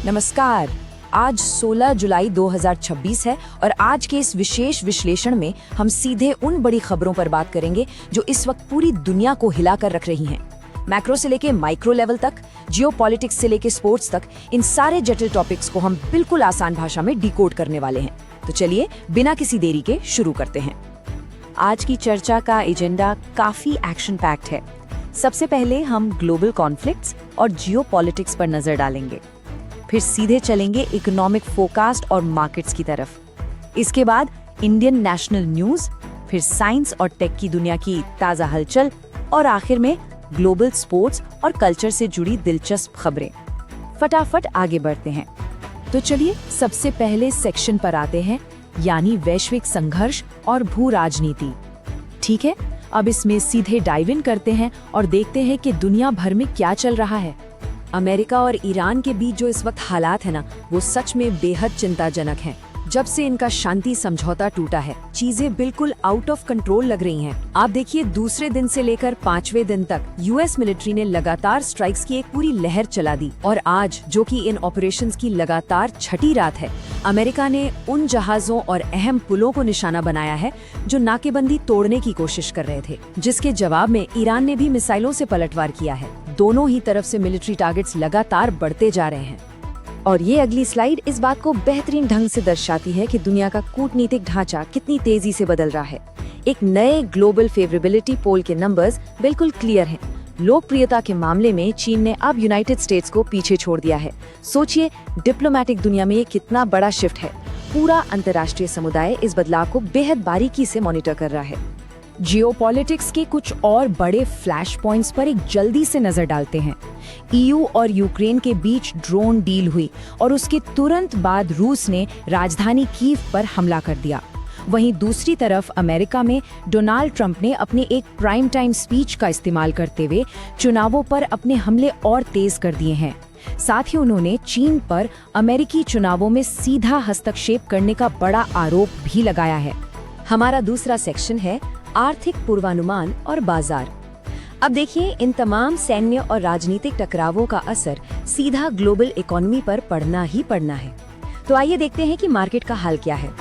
नमस्कार। आज 16 जुलाई 2026 है और आज के इस विशेष विश्लेषण में हम सीधे उन बड़ी खबरों पर बात करेंगे जो इस वक्त पूरी दुनिया को हिलाकर रख रही हैं। मैक्रो से लेके माइक्रो लेवल तक, जियोपॉलिटिक्स से लेके स्पोर्ट्स तक, इन सारे जटिल टॉपिक्स को हम बिल्कुल आसान भाषा में डिकोड करने वाले हैं। तो चलिए बिना किसी देरी के शुरू करते हैं। आज की चर्चा का एजेंडा काफी एक्शन पैक्ड है। सबसे पहले हम ग्लोबल कॉन्फ्लिक्ट्स और जियोपॉलिटिक्स पर नजर डालेंगे, फिर सीधे चलेंगे इकोनॉमिक फोरकास्ट और मार्केट्स की तरफ। इसके बाद इंडियन नेशनल न्यूज, फिर साइंस और टेक की दुनिया की ताजा हलचल और आखिर में ग्लोबल स्पोर्ट्स और कल्चर से जुड़ी दिलचस्प खबरें। फटाफट आगे बढ़ते हैं। तो चलिए सबसे पहले सेक्शन पर आते हैं, यानी वैश्विक संघर्ष और भू राजनीति। ठीक है, अब इसमें सीधे डाइव इन करते हैं और देखते हैं कि दुनिया भर में क्या चल रहा है। अमेरिका और ईरान के बीच जो इस वक्त हालात है ना, वो सच में बेहद चिंताजनक हैं। जब से इनका शांति समझौता टूटा है, चीजें बिल्कुल आउट ऑफ कंट्रोल लग रही हैं। आप देखिए, दूसरे दिन से लेकर 5वें दिन तक यूएस मिलिट्री ने लगातार स्ट्राइक्स की एक पूरी लहर चला दी और आज, जो कि इन ऑपरेशंस की लगातार छठी रात है, अमेरिका ने उन जहाजों और अहम पुलों को निशाना बनाया है जो नाकेबंदी तोड़ने की कोशिश कर रहे थे, जिसके जवाब में ईरान ने भी मिसाइलों से पलटवार किया है। दोनों ही तरफ से मिलिट्री टारगेट्स लगातार बढ़ते जा रहे हैं। और ये अगली स्लाइड इस बात को बेहतरीन ढंग से दर्शाती है कि दुनिया का कूटनीतिक ढांचा कितनी तेजी से बदल रहा है। एक नए ग्लोबल फेवरेबिलिटी पोल के नंबर्स बिल्कुल क्लियर हैं। लोकप्रियता के मामले में चीन ने अब यूनाइटेड स्टेट्स को पीछे छोड़ दिया है। सोचिए, डिप्लोमैटिक दुनिया में ये कितना बड़ा शिफ्ट है। पूरा अंतर्राष्ट्रीय समुदाय इस बदलाव को बेहद बारीकी से मॉनिटर कर रहा है। जियोपॉलिटिक्स के कुछ और बड़े फ्लैश पॉइंट्स पर एक जल्दी से नजर डालते हैं। ईयू और यूक्रेन के बीच ड्रोन डील हुई और उसके तुरंत बाद रूस ने राजधानी कीव पर हमला कर दिया। वहीं दूसरी तरफ अमेरिका में डोनाल्ड ट्रंप ने अपने एक प्राइम टाइम स्पीच का इस्तेमाल करते हुए चुनावों पर अपने हमले और तेज कर दिए हैं। साथ ही उन्होंने चीन पर अमेरिकी चुनावों में सीधा हस्तक्षेप करने का बड़ा आरोप भी लगाया है। हमारा दूसरा सेक्शन है आर्थिक पूर्वानुमान और बाजार। अब देखिए, इन तमाम सैन्य और राजनीतिक टकरावों का असर सीधा ग्लोबल इकोनॉमी पर पड़ना ही पड़ना है। तो आइए देखते हैं कि मार्केट का हाल क्या है।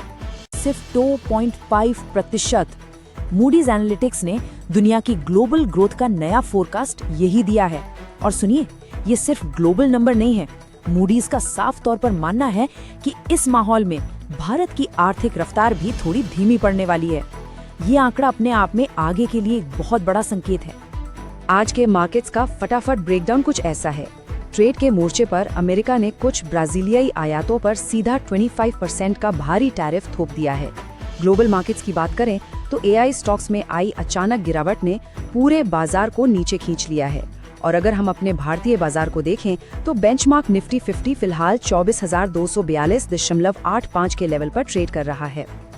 सिर्फ 2.5%। मूडीज एनालिटिक्स ने दुनिया की ग्लोबल ग्रोथ का नया फोरकास्ट यही दिया है। और सुनिए, ये सिर्फ ग्लोबल नंबर नहीं है। मूडीज का साफ तौर पर मानना है कि इस माहौल में भारत की आर्थिक रफ्तार भी थोड़ी धीमी पड़ने वाली है। ये आंकड़ा अपने आप में आगे के लिए एक बहुत बड़ा संकेत है। आज के मार्केट्स का फटाफट ब्रेकडाउन कुछ ऐसा है। ट्रेड के मोर्चे पर अमेरिका ने कुछ ब्राजीलियाई आयातों पर सीधा 25% का भारी टैरिफ थोप दिया है। ग्लोबल मार्केट्स की बात करें तो एआई स्टॉक्स में आई अचानक गिरावट ने पूरे बाजार को नीचे खींच लिया है। और अगर हम अपने भारतीय बाजार को देखें तो बेंचमार्क निफ्टी 50 फिलहाल 24,242.85 के लेवल पर ट्रेड कर रहा है।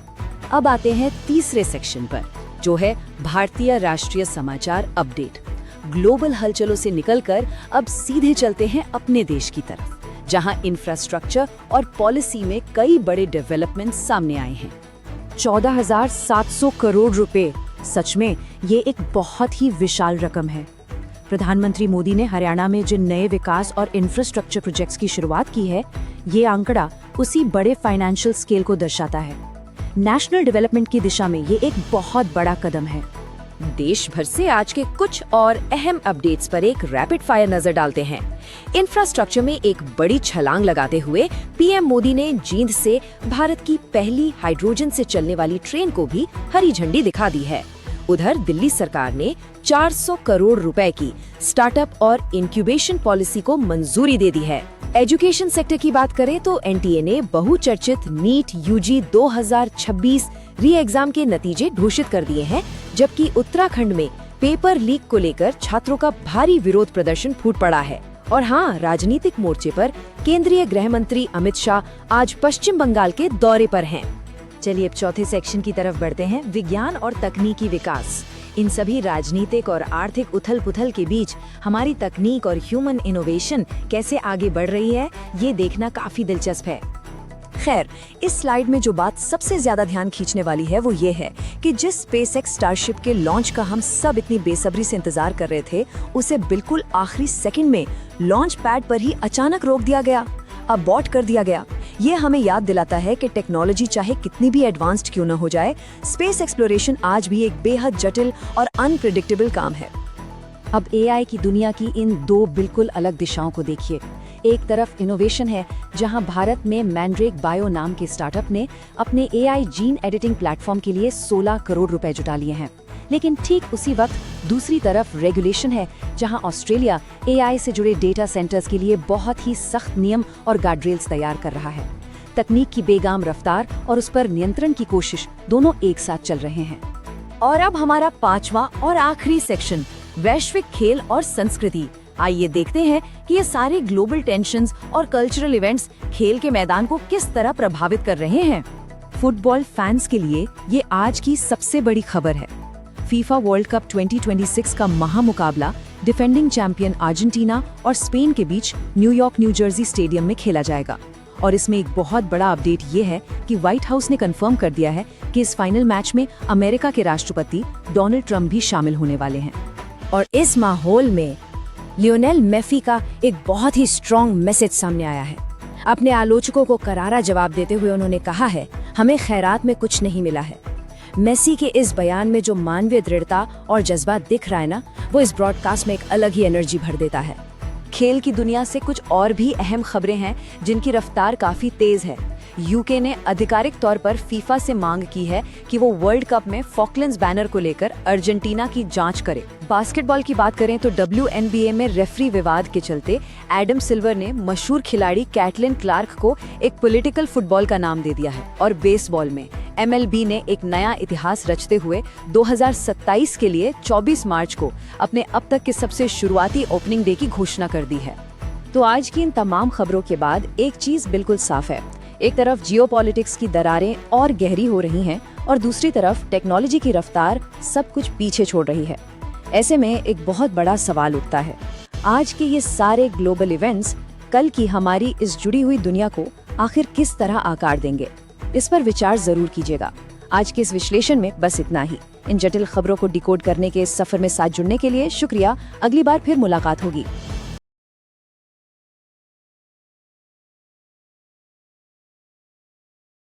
अब आते हैं तीसरे सेक्शन पर, जो है भारतीय राष्ट्रीय समाचार अपडेट। ग्लोबल हलचलों से निकलकर अब सीधे चलते हैं अपने देश की तरफ, जहां इंफ्रास्ट्रक्चर और पॉलिसी में कई बड़े डेवलपमेंट सामने आए हैं। 14,700 करोड़ रुपए, सच में ये एक बहुत ही विशाल रकम है। प्रधानमंत्री मोदी ने हरियाणा में जिन नए विकास और इंफ्रास्ट्रक्चर प्रोजेक्ट्स की शुरुआत की है, ये आंकड़ा उसी बड़े फाइनेंशियल स्केल को दर्शाता है। नेशनल डेवलपमेंट की दिशा में ये एक बहुत बड़ा कदम है। देश भर से आज के कुछ और अहम अपडेट्स पर एक रैपिड फायर नजर डालते हैं। इंफ्रास्ट्रक्चर में एक बड़ी छलांग लगाते हुए पीएम मोदी ने जींद से भारत की पहली हाइड्रोजन से चलने वाली ट्रेन को भी हरी झंडी दिखा दी है। उधर दिल्ली सरकार ने 400 करोड़ रुपए की स्टार्टअप और इंक्यूबेशन पॉलिसी को मंजूरी दे दी है। एजुकेशन सेक्टर की बात करें तो एनटीए ने बहुचर्चित नीट यूजी 2026 री एग्जाम के नतीजे घोषित कर दिए हैं, जबकि उत्तराखंड में पेपर लीक को लेकर छात्रों का भारी विरोध प्रदर्शन फूट पड़ा है। और हाँ, राजनीतिक मोर्चे पर केंद्रीय गृह मंत्री अमित शाह आज पश्चिम बंगाल के दौरे पर हैं। चलिए अब चौथे सेक्शन की तरफ बढ़ते हैं, विज्ञान और तकनीकी विकास। इन सभी राजनीतिक और आर्थिक उथल पुथल के बीच हमारी तकनीक और ह्यूमन इनोवेशन कैसे आगे बढ़ रही है, ये देखना काफी दिलचस्प है। खैर, इस स्लाइड में जो बात सबसे ज्यादा ध्यान खींचने वाली है वो ये है कि जिस स्पेसएक्स स्टारशिप के लॉन्च का हम सब इतनी बेसब्री से इंतजार कर रहे थे, उसे बिल्कुल आखिरी सेकंड में लॉन्च पैड पर ही अचानक रोक दिया गया। अबॉर्ट कर दिया गया। ये हमें याद दिलाता है कि टेक्नोलॉजी चाहे कितनी भी एडवांस्ड क्यों न हो जाए, स्पेस एक्सप्लोरेशन आज भी एक बेहद जटिल और अनप्रेडिक्टेबल काम है। अब एआई की दुनिया की इन दो बिल्कुल अलग दिशाओं को देखिए। एक तरफ इनोवेशन है, जहां भारत में मैंड्रेक बायो नाम के स्टार्टअप ने अपने एआई जीन एडिटिंग प्लेटफॉर्म के लिए 16 करोड़ रुपए जुटा लिए हैं। लेकिन ठीक उसी वक्त दूसरी तरफ रेगुलेशन है, जहां ऑस्ट्रेलिया एआई से जुड़े डेटा सेंटर्स के लिए बहुत ही सख्त नियम और गार्डरेल्स तैयार कर रहा है। तकनीक की बेगाम रफ्तार और उस पर नियंत्रण की कोशिश दोनों एक साथ चल रहे हैं। और अब हमारा पांचवा और आखिरी सेक्शन, वैश्विक खेल और संस्कृति। आइए देखते हैं कि ये सारे ग्लोबल टेंशंस और कल्चरल इवेंट्स खेल के मैदान को किस तरह प्रभावित कर रहे हैं। फुटबॉल फैंस के लिए ये आज की सबसे बड़ी खबर है। फीफा वर्ल्ड कप 2026 का महामुकाबला डिफेंडिंग चैंपियन अर्जेंटीना और स्पेन के बीच न्यूयॉर्क न्यू जर्सी स्टेडियम में खेला जाएगा। और इसमें एक बहुत बड़ा अपडेट ये है कि व्हाइट हाउस ने कंफर्म कर दिया है कि इस फाइनल मैच में अमेरिका के राष्ट्रपति डोनाल्ड ट्रंप भी शामिल होने वाले हैं। और इस माहौल में लियोनेल मेसी का एक बहुत ही स्ट्रॉन्ग मैसेज सामने आया है। अपने आलोचकों को करारा जवाब देते हुए उन्होंने कहा है, हमें खैरात में कुछ नहीं मिला है। मेसी के इस बयान में जो मानवीय दृढ़ता और जज्बा दिख रहा है ना, वो इस ब्रॉडकास्ट में एक अलग ही एनर्जी भर देता है। खेल की दुनिया से कुछ और भी अहम खबरें हैं जिनकी रफ्तार काफी तेज है। यूके ने आधिकारिक तौर पर फीफा से मांग की है कि वो वर्ल्ड कप में फॉकलैंड्स बैनर को लेकर अर्जेंटीना की जांच करे। बास्केटबॉल की बात करें तो WNBA में रेफरी विवाद के चलते एडम सिल्वर ने मशहूर खिलाड़ी कैटलिन क्लार्क को एक पॉलिटिकल फुटबॉल का नाम दे दिया है। और बेसबॉल में MLB ने एक नया इतिहास रचते हुए 2027 के लिए 24 मार्च को अपने अब तक के सबसे शुरुआती ओपनिंग डे की घोषणा कर दी है। तो आज की इन तमाम खबरों के बाद एक चीज बिल्कुल साफ है, एक तरफ जियोपॉलिटिक्स की दरारें और गहरी हो रही हैं और दूसरी तरफ टेक्नोलॉजी की रफ्तार सब कुछ पीछे छोड़ रही है। ऐसे में एक बहुत बड़ा सवाल उठता है, आज के ये सारे ग्लोबल इवेंट्स कल की हमारी इस जुड़ी हुई दुनिया को आखिर किस तरह आकार देंगे? इस पर विचार जरूर कीजिएगा। आज के इस विश्लेषण में बस इतना ही। इन जटिल खबरों को डिकोड करने के इस सफर में साथ जुड़ने के लिए शुक्रिया। अगली बार फिर मुलाकात होगी।